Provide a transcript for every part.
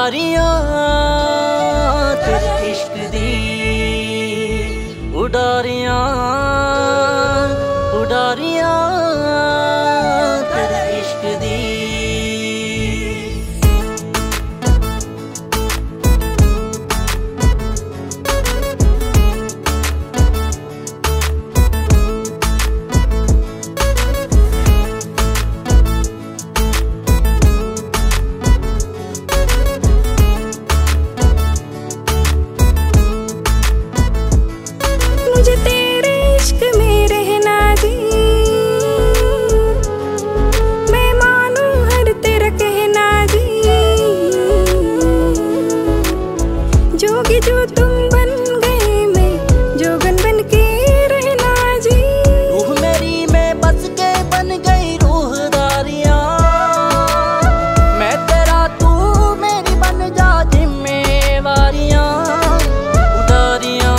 उडारियां तेरे इश्क दी, उडारियां उडारियां तेरे इश्क दी। मुझे तेरे इश्क में रहना जी, मैं मानूं हर तेरा कहना जी। जोगी जो तुम बन गए, मैं जोगन बन के रहना जी। रूह मेरी में बस के बन गई रूहदारियां, मैं तेरा तू मेरी बन जा जिम्मेवारियां। उडारियां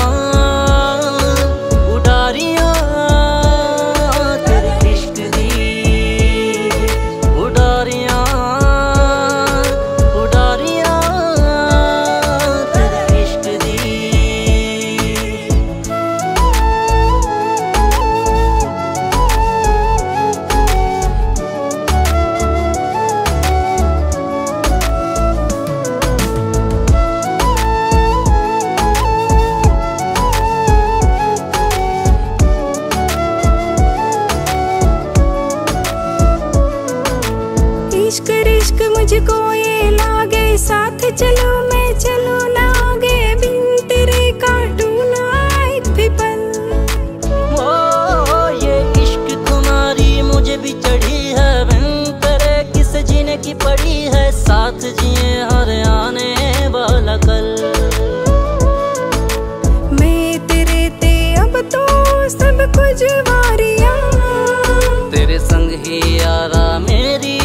उडारियां तेरे इश्क दी, उडारियां उडारियां तेरे इश्क दी। इश्क रिश्क मुझको ये लागे, साथ चलो मैं चलो ना आगे, बिन तेरे काटूं ना एक भी पल। ओ ये इश्क तुम्हारी मुझे भी चढ़ी है, बिन तेरे किस जीने की पड़ी है, साथ जिए हर आने वाला कल। मैं तेरे ते अब तो सब कुछ वारियां, तेरे संग ही यारा मेरी